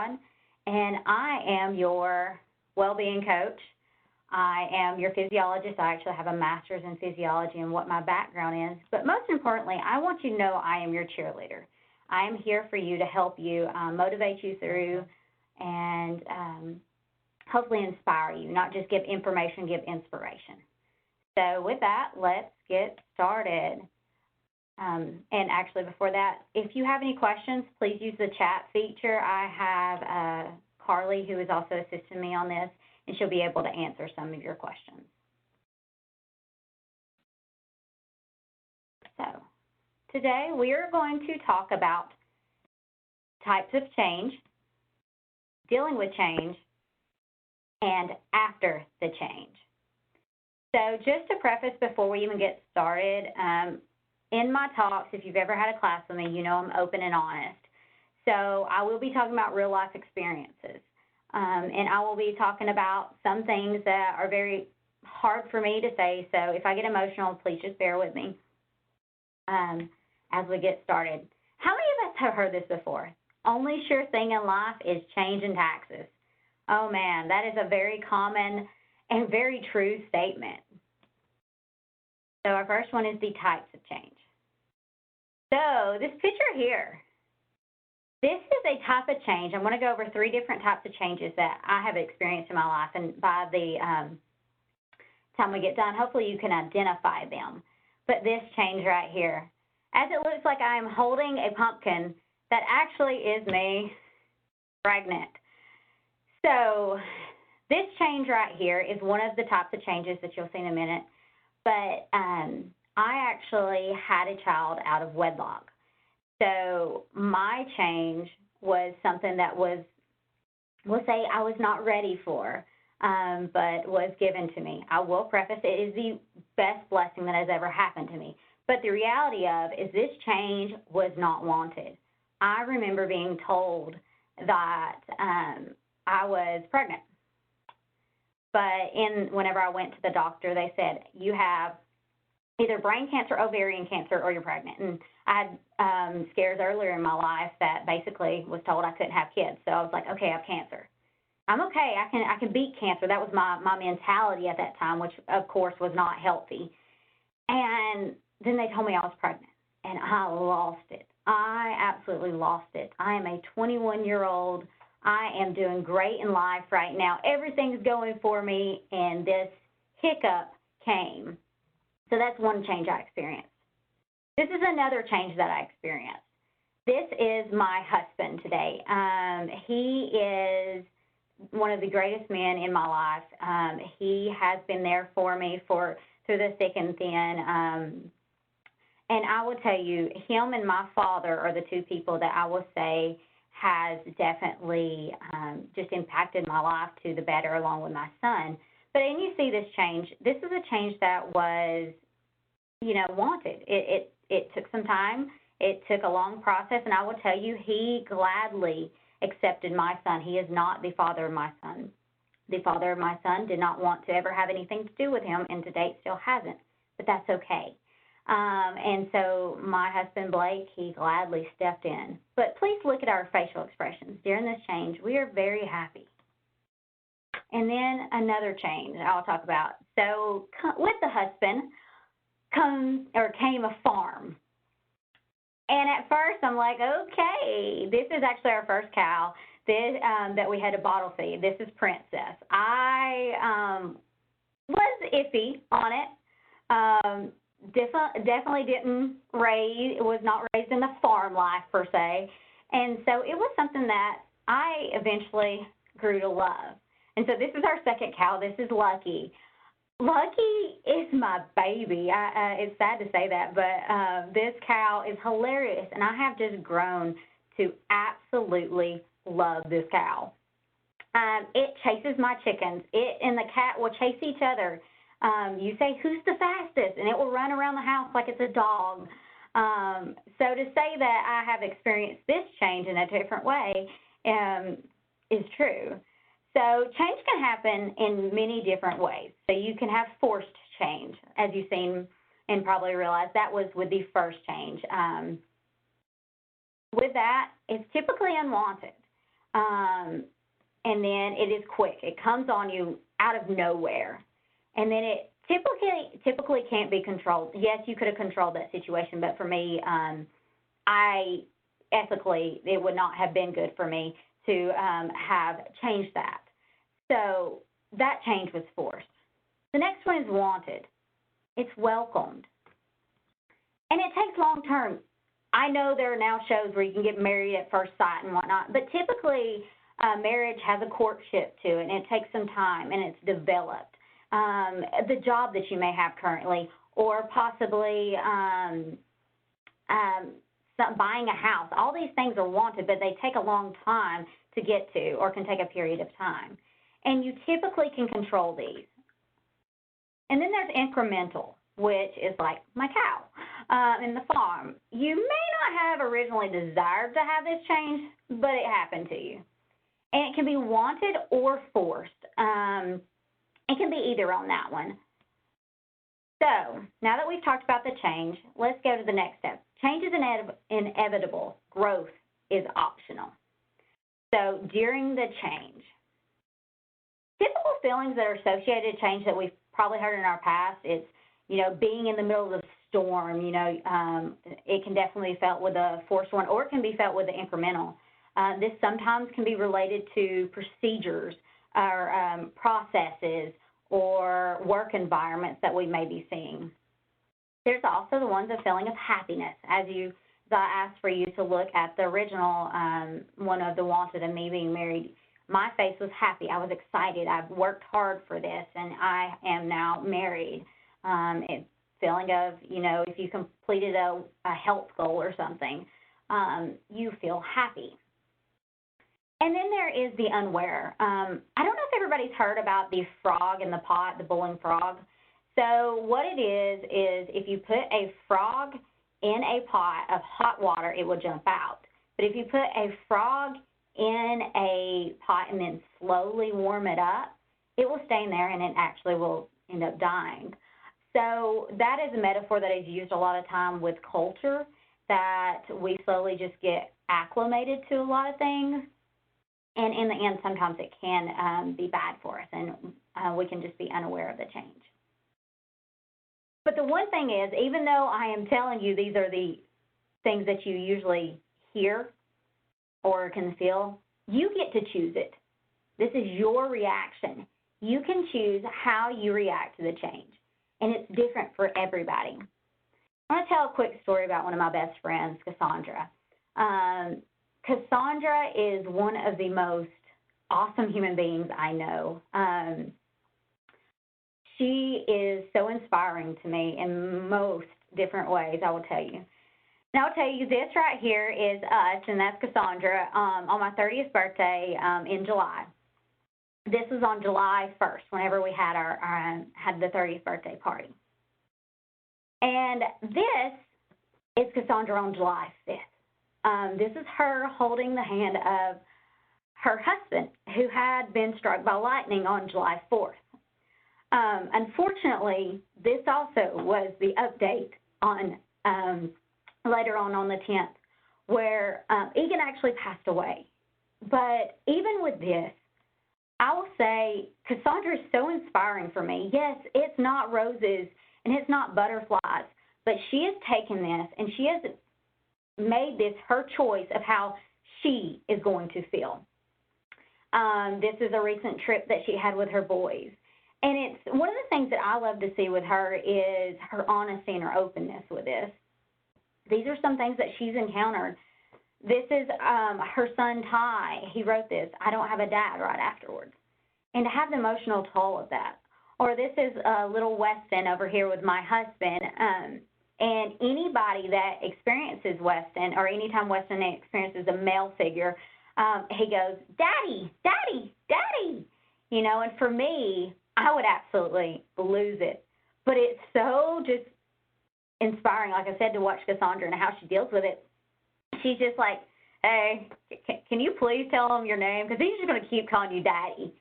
God, and I am your well-being coach. I am your physiologist. I actually have a master's in physiology and what my background is. But most importantly, I want you to know I am your cheerleader. I am here for you to help you, motivate you through, and hopefully inspire you, not just give information, give inspiration. So with that, let's get started. And actually before that, if you have any questions, please use the chat feature. I have Carly, who is also assisting me on this, and she'll be able to answer some of your questions. So today we are going to talk about types of change, dealing with change, and after the change. So just to preface before we even get started, in my talks, if you've ever had a class with me, you know I'm open and honest. So I will be talking about real life experiences. And I will be talking about some things that are very hard for me to say. So if I get emotional, please just bear with me as we get started. How many of us have heard this before? Only sure thing in life is change in taxes. Oh man, that is a very common and very true statement. So our first one is the types of change. So this picture here, this is a type of change. I'm going to go over 3 different types of changes that I have experienced in my life, and by the time we get done, hopefully you can identify them. But this change right here, as it looks like I am holding a pumpkin, that actually is me pregnant. So this change right here is one of the types of changes that you'll see in a minute, but I actually had a child out of wedlock. So my change was something that was, we'll say I was not ready for, but was given to me. I will preface, it is the best blessing that has ever happened to me. But the reality of is this change was not wanted. I remember being told that I was pregnant. But whenever I went to the doctor, they said, you have either brain cancer, ovarian cancer, or you're pregnant. And I had scares earlier in my life that basically was told I couldn't have kids. So I was like, okay, I have cancer. I'm okay. I can beat cancer. That was my mentality at that time, which, of course, was not healthy. And then they told me I was pregnant, and I lost it. I absolutely lost it. I am a 21-year-old. I am doing great in life right now. Everything's going for me, and this hiccup came. So that's one change I experienced. This is another change that I experienced. This is my husband today. He is one of the greatest men in my life. He has been there for me through the thick and thin. And I will tell you, him and my father are the 2 people that I will say has definitely just impacted my life to the better along with my son. But and you see this change. This is a change that was, wanted. It took some time. It took a long process, and I will tell you, he gladly accepted my son. He is not the father of my son. The father of my son did not want to ever have anything to do with him, and to date still hasn't, but that's okay. And so my husband, Blake, he gladly stepped in. But please look at our facial expressions. During this change, we are very happy. And then another change I'll talk about. So with the husband came a farm. And at first I'm like, okay, this is actually our first cow that we had to bottle feed. This is Princess. I was iffy on it. Definitely was not raised in the farm life per se. And so it was something that I eventually grew to love. And so this is our second cow. This is Lucky. Lucky is my baby. It's sad to say that, but this cow is hilarious, and I have just grown to absolutely love this cow. It chases my chickens. It and the cat will chase each other. You say, who's the fastest? And it will run around the house like it's a dog. So to say that I have experienced this change in a different way is true. So change can happen in many different ways. So you can have forced change, as you've seen and probably realized that was with the first change. With that, it's typically unwanted. and then it is quick. It comes on you out of nowhere, and then it typically can't be controlled. Yes, you could have controlled that situation, but for me, ethically, it would not have been good for me to have changed that. So that change was forced. The next one is wanted. It's welcomed. And it takes long term. I know there are now shows where you can get married at first sight and whatnot, but typically marriage has a courtship to it, and it takes some time, and it's developed. The job that you may have currently, or possibly buying a house. All these things are wanted, but they take a long time to get to, or can take a period of time. And you typically can control these. And then there's incremental, which is like my cow in the farm. You may not have originally desired to have this change, but it happened to you. And it can be wanted or forced. It can be either on that one. So now that we've talked about the change, let's go to the next step. Change is inevitable. Growth is optional. So during the change, typical feelings that are associated with change that we've probably heard in our past, it's, being in the middle of a storm, it can definitely be felt with a forced one, or it can be felt with the incremental. This sometimes can be related to procedures or processes or work environments that we may be seeing. There's also the ones of feeling of happiness. As I asked for you to look at the original one of the wanted and me being married, my face was happy. I was excited. I've worked hard for this, and I am now married. Feeling of, if you completed a health goal or something, you feel happy. And then there is the unaware. I don't know if everybody's heard about the frog in the pot, the boiling frog. So what it is if you put a frog in a pot of hot water, it will jump out. But if you put a frog in a pot and then slowly warm it up, it will stay in there and it actually will end up dying. So that is a metaphor that is used a lot of time with culture, that we slowly just get acclimated to a lot of things. And in the end, sometimes it can be bad for us, and we can just be unaware of the change. But the one thing is, even though I am telling you these are the things that you usually hear or can feel, you get to choose it. This is your reaction. You can choose how you react to the change, and it's different for everybody. I want to tell a quick story about one of my best friends, Cassandra. Cassandra is one of the most awesome human beings I know. She is so inspiring to me in most different ways, I will tell you. Now, I'll tell you, this right here is us, and that's Cassandra, on my 30th birthday in July. This was on July 1st, whenever we had had the 30th birthday party. And this is Cassandra on July 5th. This is her holding the hand of her husband, who had been struck by lightning on July 4th. Unfortunately, this also was the update on later on the 10th, where Egan actually passed away. But even with this, I will say Cassandra is so inspiring for me. Yes, it's not roses and it's not butterflies, but she has taken this and she has made this her choice of how she is going to feel. This is a recent trip that she had with her boys. And it's one of the things that I love to see with her is her honesty and her openness with this. These are some things that she's encountered. This is her son, Ty. He wrote this, "I don't have a dad," right afterwards. And to have the emotional toll of that. Or this is little Weston over here with my husband. And anybody that experiences Weston, or anytime Weston experiences a male figure, he goes, "Daddy, Daddy, Daddy." And for me, I would absolutely lose it. But it's so just inspiring, like I said, to watch Cassandra and how she deals with it. She's just like, "Hey, can you please tell him your name? Because he's just going to keep calling you Daddy."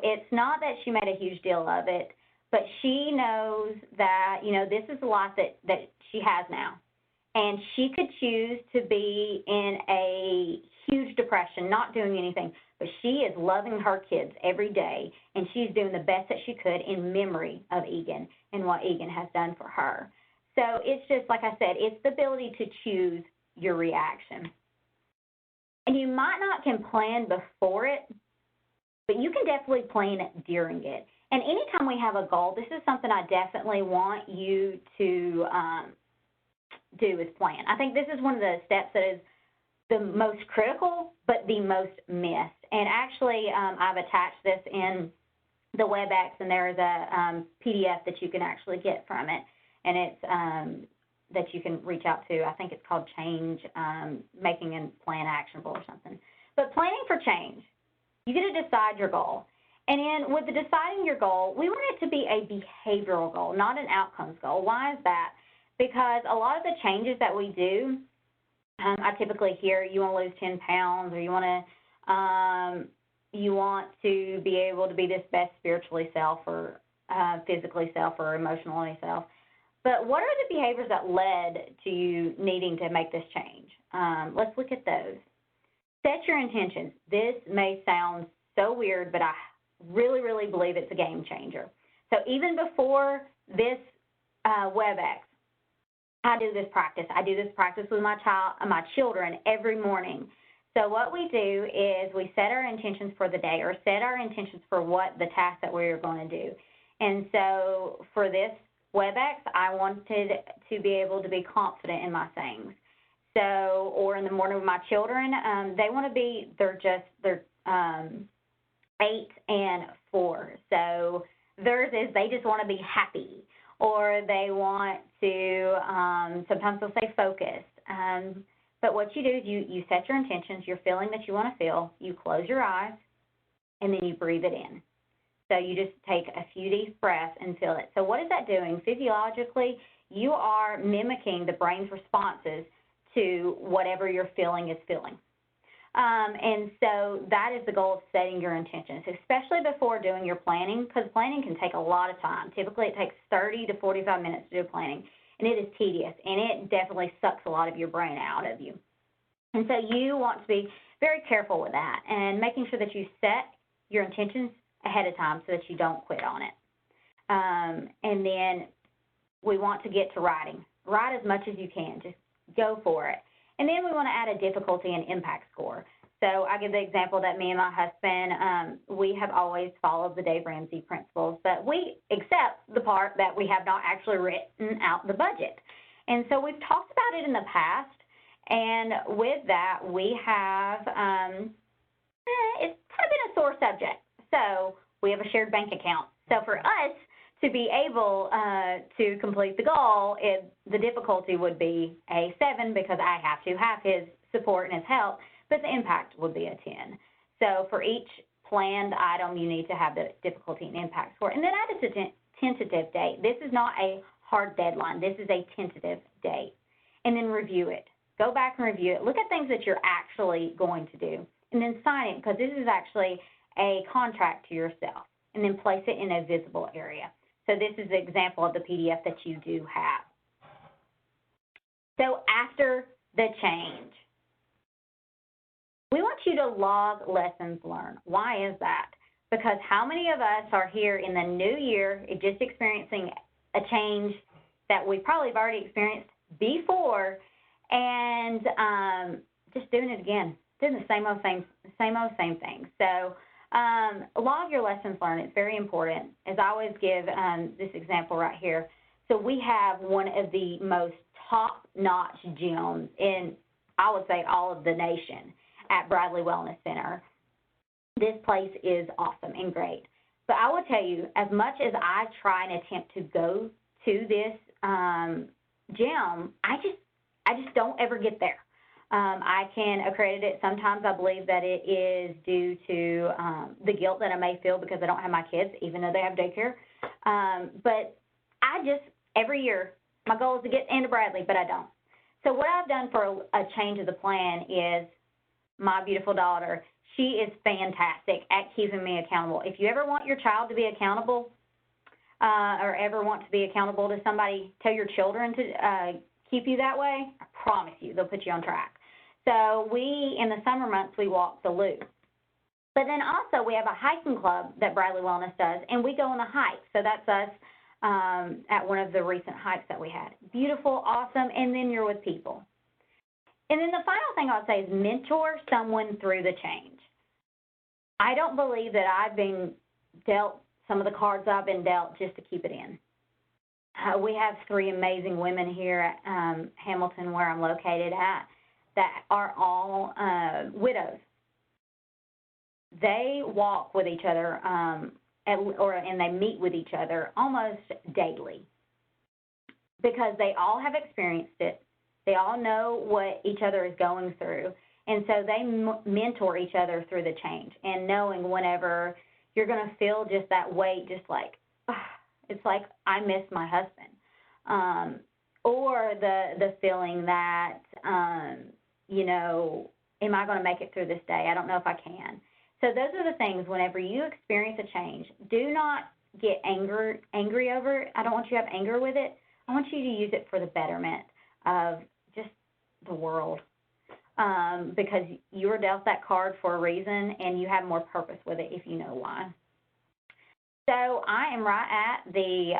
It's not that she made a huge deal of it, but she knows that, this is a life that she has now. And she could choose to be in a huge depression, not doing anything, but she is loving her kids every day, and she's doing the best that she could in memory of Egan and what Egan has done for her. So it's just, like I said, it's the ability to choose your reaction. And you might not can plan before it, but you can definitely plan during it. And anytime we have a goal, this is something I definitely want you to do is plan. I think this is one of the steps that is the most critical, but the most missed. And actually, I've attached this in the WebEx, and there is a PDF that you can actually get from it, and it's that you can reach out to. I think it's called Change, Making a Plan Actionable or something. But planning for change, you get to decide your goal. And then with the deciding your goal, we want it to be a behavioral goal, not an outcomes goal. Why is that? Because a lot of the changes that we do, I typically hear you want to lose 10 pounds, or you want to be able to be this best spiritually self, or physically self, or emotionally self. But what are the behaviors that led to you needing to make this change? Let's look at those. Set your intentions. This may sound so weird, but I really, really believe it's a game changer. So even before this WebEx, I do this practice. I do this practice with my children every morning. So what we do is we set our intentions for the day, or set our intentions for what the task that we're going to do. And so for this WebEx, I wanted to be able to be confident in my sayings. So, or in the morning with my children, they want to be, they're 8 and 4. So theirs is they just want to be happy, or they want to, sometimes they'll say focused. But what you do is you set your intentions, your feeling that you want to feel, you close your eyes, and then you breathe it in. So you just take a few deep breaths and feel it. So what is that doing? Physiologically, you are mimicking the brain's responses to whatever your feeling is feeling. And so that is the goal of setting your intentions, especially before doing your planning, because planning can take a lot of time. Typically, it takes 30 to 45 minutes to do planning, and it is tedious, and it definitely sucks a lot of your brain out of you. And so you want to be very careful with that and making sure that you set your intentions ahead of time so that you don't quit on it. And then we want to get to writing. Write as much as you can. Just go for it. And then we want to add a difficulty and impact score. So I give the example that me and my husband, we have always followed the Dave Ramsey principles, but we accept the part that we have not actually written out the budget. And so we've talked about it in the past, and with that, we have, it's kind of been a sore subject. So we have a shared bank account. So for us to be able to complete the goal, the difficulty would be a 7 because I have to have his support and his help, but the impact would be a 10. So for each planned item, you need to have the difficulty and impact score. And then add a tentative date. This is not a hard deadline. This is a tentative date. And then review it. Go back and review it. Look at things that you're actually going to do. And then sign it, because this is actually a contract to yourself. And then place it in a visible area. So this is an example of the PDF that you do have. So after the change, we want you to log lessons learned. Why is that? Because how many of us are here in the new year just experiencing a change that we probably have already experienced before, and just doing it again, doing the same old same thing. So log your lessons learned. It's very important. As I always give this example right here. So we have one of the most top-notch gyms in, I would say, all of the nation at Bradley Wellness Center. This place is awesome and great. But I will tell you, as much as I try and attempt to go to this gym, I just don't ever get there. I can accredit it. Sometimes I believe that it is due to the guilt that I may feel because I don't have my kids, even though they have daycare. But I just, every year, my goal is to get into Bradley, but I don't. So what I've done for a change of the plan is my beautiful daughter, she is fantastic at keeping me accountable. If you ever want your child to be accountable or ever want to be accountable to somebody, tell your children to keep you that way, I promise you they'll put you on track. So in the summer months, we walk the loop. But then also we have a hiking club that Bradley Wellness does, and we go on the hike. So that's us at one of the recent hikes that we had. Beautiful, awesome, and then you're with people. And then the final thing I'll say is mentor someone through the change. I don't believe that I've been dealt some of the cards I've been dealt just to keep it in. We have 3 amazing women here at Hamilton, where I'm located at, that are all widows. They walk with each other, and they meet with each other almost daily, because they all have experienced it. They all know what each other is going through, and so they mentor each other through the change, and knowing whenever you're going to feel just that weight, just like, it's like, I miss my husband, or the feeling that, you know, am I going to make it through this day? I don't know if I can. So those are the things, whenever you experience a change, do not get angry over it. I don't want you to have anger with it. I want you to use it for the betterment of just the world, because you were dealt that card for a reason, and you have more purpose with it if you know why. So I am right at the